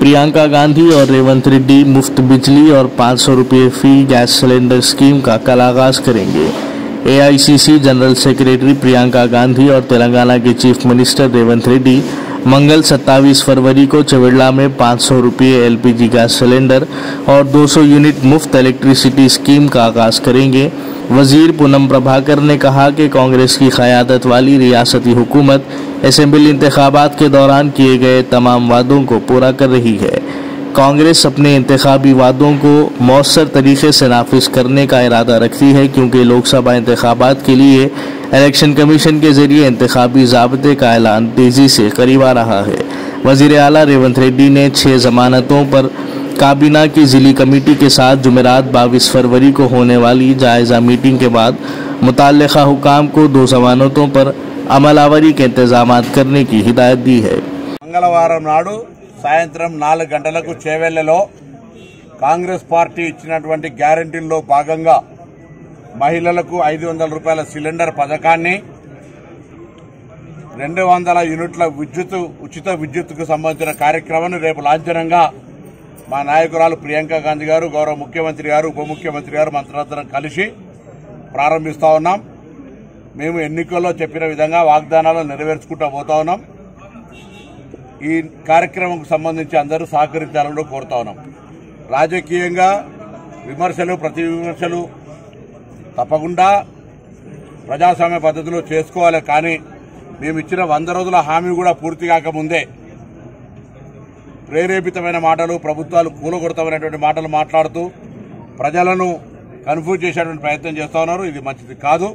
प्रियंका गांधी और रेवंत रेड्डी मुफ्त बिजली और 500 रुपये फ्री गैस सिलेंडर स्कीम का कल आगाज करेंगे। AICC general secretary Priyanka Gandhi और तेलंगाना के चीफ मिनिस्टर रेवंत रेड्डी मंगल 27 फरवरी को चवेड़ला में 500 रुपये एलपीजी गैस सिलेंडर और 200 यूनिट मुफ्त इलेक्ट्रिसिटी स्कीम का आगाज करेंगे। वजीर पूनम प्रभाकर ने कहा कि कांग्रेस की क़यादत वाली रियासती हुकूमत असेंबली इंतखाबात के दौरान किए गए तमाम वादों को पूरा कर रही है। कांग्रेस अपने इंतखाबी वादों को मौसर तरीके से नाफिज करने का इरादा रखती है, क्योंकि लोकसभा इंतखाबात के लिए इलेक्शन कमीशन के जरिए इंतखाबी ज़ाब्ते का ऐलान तेज़ी से करीब आ रहा है। वज़ीर आला रेवंत रेड्डी ने 6 जमानतों पर काबीना की ज़िली कमेटी के साथ जुमेरात 22 फरवरी को होने वाली जायज़ा मीटिंग के बाद मुतल्लिक़ा हुकाम को 2 जमानतों पर अमलावरी के इंतजाम करने की हिदायत दी है। मंगलवाరం నాడు సాయంత్రం 4 గంటలకు చేవెళ్లలో కాంగ్రెస్ పార్టీ ఇచ్చినటువంటి గ్యారెంటీల్లో భాగంగా మహిళలకు 500 రూపాయల సిలిండర్ పథకాన్ని 200 యూనిట్ల ఉచిత విద్యుత్తుకు సంబంధించిన కార్యక్రమాన్ని రేపు లాంఛనంగా మా నాయకురాలు ప్రియాంక గాంధీ గారు, గౌరవ ముఖ్యమంత్రి గారు, ఉప ముఖ్యమంత్రి గారు మంత్రులందరం కలిసి ప్రారంభిస్తా ఉన్నాం। మేము ఎన్నికల్లో చెప్పిన విధంగా వాగ్దానాలను నెరవేర్చుకుంటూ పోతా ఉన్నాం। ఈ కార్యక్రమంకు సంబంధించి అందరూ సహకరించాలని కోరుతా ఉన్నాం। రాజకీయంగా విమర్శలు ప్రతి విమర్శలు తప్పకుండా ప్రజాస్వామ్య పద్ధతిలో చేసుకోవాలి, కానీ మేము ఇచ్చిన 100 రోజుల హామీ కూడా పూర్తి కాకముందే ప్రేరేపితమైన మాటలు, ప్రభుత్వాలు కూలగొడతామనేటువంటి మాటలు మాట్లాడుతూ ప్రజలను కన్ఫ్యూజ్ చేసేటువంటి ప్రయత్నం చేస్తా ఉన్నారు। ఇది మంచిది కాదు।